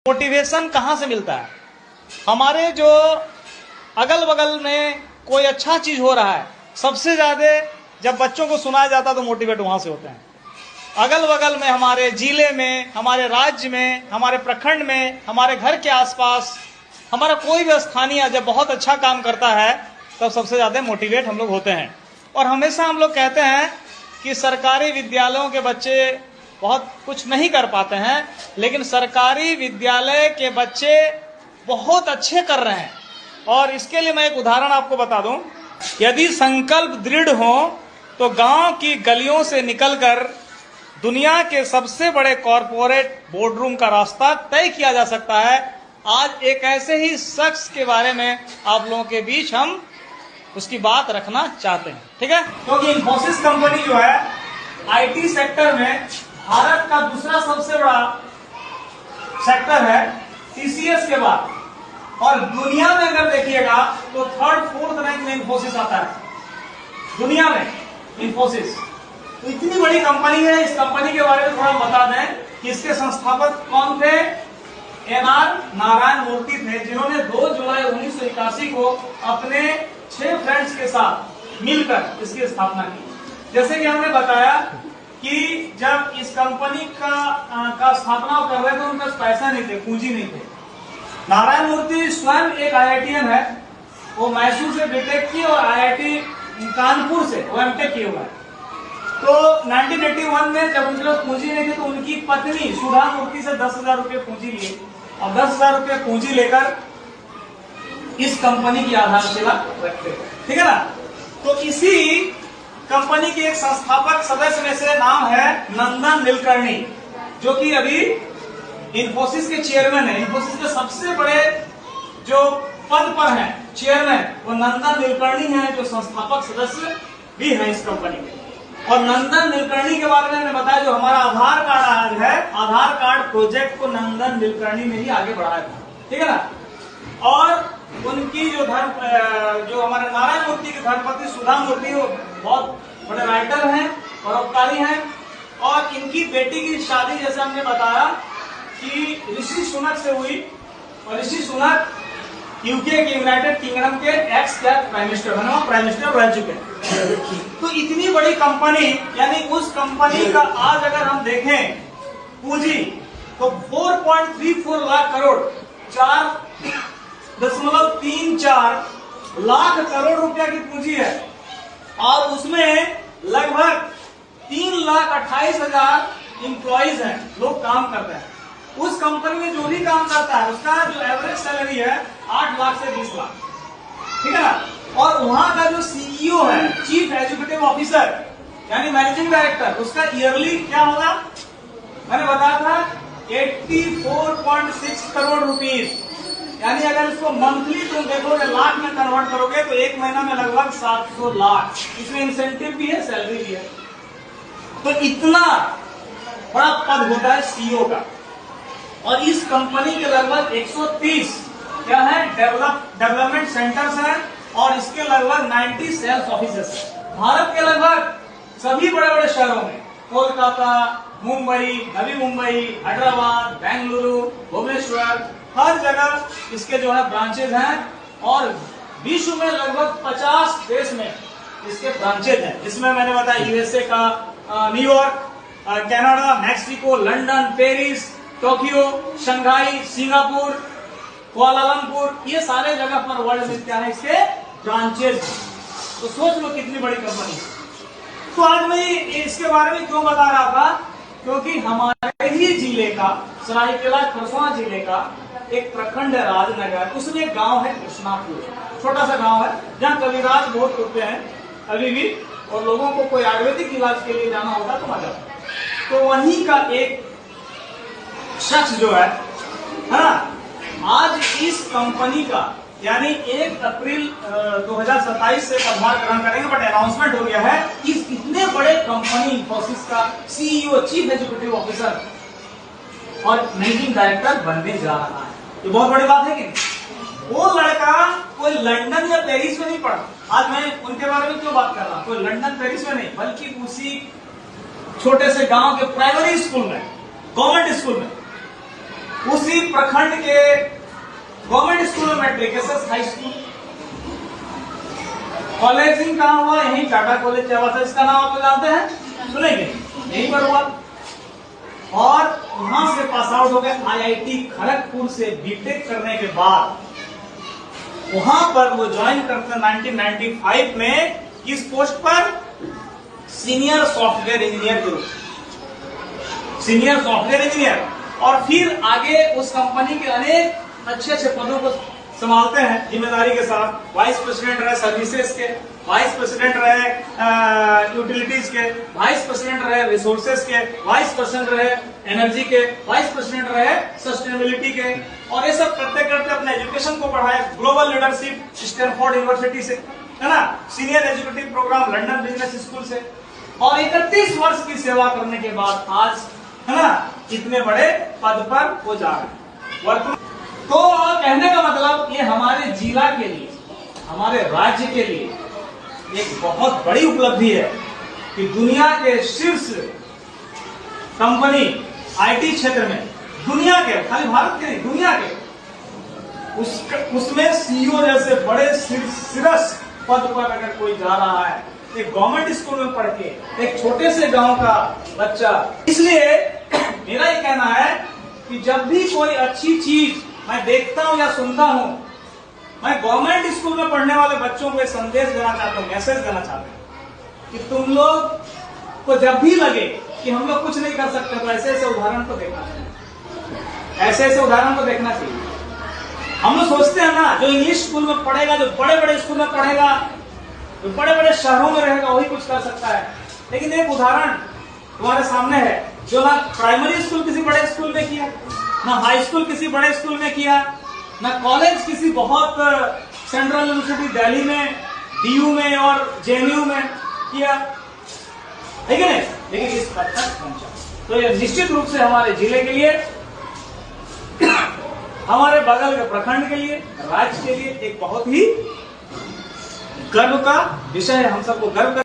Motivation कहाँ से मिलता है? हमारे जो अगल बगल में कोई अच्छा चीज हो रहा है, सबसे ज्यादा जब बच्चों को सुनाया जाता है तो मोटिवेट वहां से होते हैं। अगल बगल में, हमारे जिले में, हमारे राज्य में, हमारे प्रखंड में, हमारे घर के आसपास हमारा कोई भी स्थानीय जब बहुत अच्छा काम करता है तब सबसे ज्यादा मोटिवेट हम लोग होते हैं। और हमेशा हम लोग कहते हैं कि सरकारी विद्यालयों के बच्चे बहुत कुछ नहीं कर पाते हैं, लेकिन सरकारी विद्यालय के बच्चे बहुत अच्छे कर रहे हैं। और इसके लिए मैं एक उदाहरण आपको बता दूं। यदि संकल्प दृढ़ हो तो गांव की गलियों से निकलकर दुनिया के सबसे बड़े कॉरपोरेट बोर्डरूम का रास्ता तय किया जा सकता है। आज एक ऐसे ही शख्स के बारे में आप लोगों के बीच हम उसकी बात रखना चाहते हैं, ठीक है? क्योंकि इन्फोसिस कंपनी जो है आईटी सेक्टर में भारत का दूसरा सबसे बड़ा सेक्टर है टीसीएस के बाद, और दुनिया में अगर देखिएगा तो थर्ड फोर्थ रैंक में इन्फोसिस आता है दुनिया में। इन्फोसिस तो इतनी बड़ी कंपनी है। इस कंपनी के बारे में थोड़ा बता दें कि इसके संस्थापक कौन थे। एनआर नारायण मूर्ति थे, जिन्होंने 2 जुलाई 1981 को अपने 6 फ्रेंड्स के साथ मिलकर इसकी स्थापना की। जैसे कि हमने बताया कि जब इस कंपनी का स्थापना कर रहे थे, उनके पास पैसा नहीं थे, पूंजी नहीं थे। नारायण मूर्ति स्वयं एक आईआईटीएन है, वो मैसूर से बीटेक की और आईआईटी कानपुर से वो एमटेक किए हुआ है। तो 1981 में जब उनके पास पूंजी नहीं थी तो उनकी पत्नी सुधा मूर्ति से 10,000 रुपये पूंजी लिए और 10,000 रुपये पूंजी लेकर इस कंपनी की आधारशिला रखते, ठीक है ना? तो इसी कंपनी के एक संस्थापक सदस्य में से नाम है नंदन नीलकर्णी, जो कि अभी इन्फोसिस के चेयरमैन है। इन्फोसिस के सबसे बड़े जो पद पर हैं चेयरमैन, वो नंदन नीलकर्णी हैं, जो संस्थापक सदस्य भी हैं इस कंपनी के। और नंदन नीलकर्णी के बारे में मैंने बताया, जो हमारा आधार कार्ड है, आधार कार्ड प्रोजेक्ट को नंदन नीलकर्णी ने ही आगे बढ़ाया था, ठीक है ना? और उनकी जो हमारे नारायण मूर्ति की धर्मपत्नी सुधा मूर्ति, वो बहुत बड़े राइटर हैं, परोपकारी हैं। और इनकी बेटी की शादी, जैसे हमने बताया कि ऋषि सुनक से हुई, और ऋषि सुनक यूके के, यूनाइटेड किंगडम के एक्स प्राइम मिनिस्टर बने, वो प्राइम मिनिस्टर रह चुके हैं। तो इतनी बड़ी कंपनी, यानी उस कंपनी का आज अगर हम देखें पूंजी तो 4.34 लाख करोड़, 4.34 लाख करोड़ रुपया की पूंजी है। और उसमें लगभग 3,28,000 इंप्लॉइज हैं, लोग काम करते हैं। उस कंपनी में जो भी काम करता है उसका जो एवरेज सैलरी है 8 लाख से 20 लाख, ठीक है ना? और वहां का जो सीईओ है, चीफ एग्जीक्यूटिव ऑफिसर यानी मैनेजिंग डायरेक्टर, उसका ईयरली क्या होगा? मैंने बताया था 84.6 करोड़ रुपीज। यानी अगर इसको मंथली तुम देखोगे, लाख में कन्वर्ट करोगे तो एक महीना में लगभग 700 लाख। इसमें इंसेंटिव भी है, सैलरी भी है। तो इतना बड़ा पद होता है सीईओ का। और इस कंपनी के लगभग 130 क्या है डेवलपमेंट सेंटर्स हैं, और इसके लगभग 90 सेल्स ऑफिसेस। भारत के लगभग सभी बड़े बड़े शहरों में, कोलकाता, मुंबई, नवी मुंबई, हैदराबाद, बेंगलुरु, भुवनेश्वर, हर जगह इसके जो है ब्रांचेज हैं। और विश्व में लगभग 50 देश में इसके ब्रांचेज हैं, जिसमें मैंने बताया यूएसए का New York, Canada, Mexico, London, Paris, Tokyo, Shanghai, Singapore, Kuala Lumpur, ये सारे जगह पर वर्ल्ड में क्या है इसके ब्रांचेज। तो सोच लो कितनी बड़ी कंपनी है। तो आज मैं इसके बारे में क्यों बता रहा था? क्योंकि हमारे ही जिले का, सरायकेला खरसावां जिले का एक प्रखंड है राजनगर, उसमें एक गांव है कृष्णापुर, छोटा सा गांव है, जहाँ कविराज बहुत होते हैं अभी भी, और लोगों को कोई आयुर्वेदिक इलाज के लिए जाना होगा तो मजा। तो वहीं का एक शख्स जो है ना, आज इस कंपनी का यानी 1 अप्रैल 2027 से पदभार ग्रहण करेंगे, बट अनाउंसमेंट हो गया है कि इतने बड़े कंपनी इन्फोसिस का सीईओ, चीफ एग्जीक्यूटिव ऑफिसर और मैनेजिंग डायरेक्टर बनने जा रहा है। ये बहुत बड़ी बात है कि वो लड़का कोई लंदन या पेरिस में नहीं पढ़ा। आज मैं उनके बारे में क्यों बात कर रहा हूं? कोई लंदन पेरिस में नहीं, बल्कि उसी छोटे से गांव के प्राइमरी स्कूल में, गवर्नमेंट स्कूल में उसी प्रखंड के गवर्नमेंट स्कूल में मैट्रिकेशन हाई स्कूल, कॉलेजिंग कहाँ हुआ, यही टाटा कॉलेज क्या था, इसका नाम आप लोग जानते हैं, सुनेंगे, यहीं पर हुआ। और वहां से पास आउट हो गए आईआईटी खड़गपुर से बीटेक करने के बाद वहां पर वो ज्वाइन करते हैं 1995 में किस पोस्ट पर, सीनियर सॉफ्टवेयर इंजीनियर के रूप, सीनियर सॉफ्टवेयर इंजीनियर। और फिर आगे उस कंपनी के अनेक अच्छे अच्छे पदों को संभालते हैं जिम्मेदारी के साथ। वाइस प्रेसिडेंट रहे सर्विसेज के, वाइस प्रेसिडेंट रहे यूटिलिटीज के, वाइस प्रेसिडेंट रहे रिसोर्सेज के, वाइस प्रेसिडेंट रहे एनर्जी के, वाइस प्रेसिडेंट रहे सस्टेनेबिलिटी के। और ये सब करते करते अपने एजुकेशन को बढ़ाया, ग्लोबल लीडरशिप स्टैनफोर्ड यूनिवर्सिटी से, है ना, senior educative programme London Business School से। और 31 वर्ष की सेवा करने के बाद आज, है ना, इतने बड़े पद पर वो जा रहे हैं। तो कहने का मतलब ये हमारे जिला के लिए, हमारे राज्य के लिए एक बहुत बड़ी उपलब्धि है कि दुनिया के शीर्ष कंपनी आईटी क्षेत्र में, दुनिया के, खाली भारत के नहीं, दुनिया के उसमें सीईओ जैसे बड़े शीर्ष पद पर अगर कोई जा रहा है, एक गवर्नमेंट स्कूल में पढ़ के, एक छोटे से गांव का बच्चा। इसलिए मेरा ये कहना है कि जब भी कोई अच्छी चीज मैं देखता हूं या सुनता हूं, मैं गवर्नमेंट स्कूल में पढ़ने वाले बच्चों को एक संदेश देना चाहता हूं, मैसेज देना चाहता हूं कि तुम लोग को जब भी लगे कि हम लोग कुछ नहीं कर सकते तो ऐसे ऐसे उदाहरण को देखना चाहिए, ऐसे ऐसे उदाहरण को देखना चाहिए। हम लोग सोचते हैं ना, जो इंग्लिश स्कूल में पढ़ेगा, जो बड़े बड़े स्कूल में पढ़ेगा, जो बड़े बड़े शहरों में रहेगा, वही कुछ कर सकता है। लेकिन एक उदाहरण तुम्हारे सामने है, जो ना प्राइमरी स्कूल किसी बड़े स्कूल में किया, ना हाई स्कूल किसी बड़े स्कूल में किया, ना कॉलेज किसी बहुत सेंट्रल यूनिवर्सिटी दिल्ली में, डीयू में और जेएनयू में किया, है कि नहीं, लेकिन इस पद तक पहुंचा। तो ये निश्चित रूप से हमारे जिले के लिए, हमारे बगल के प्रखंड के लिए, राज्य के लिए एक बहुत ही गर्व का विषय है। हम सबको गर्व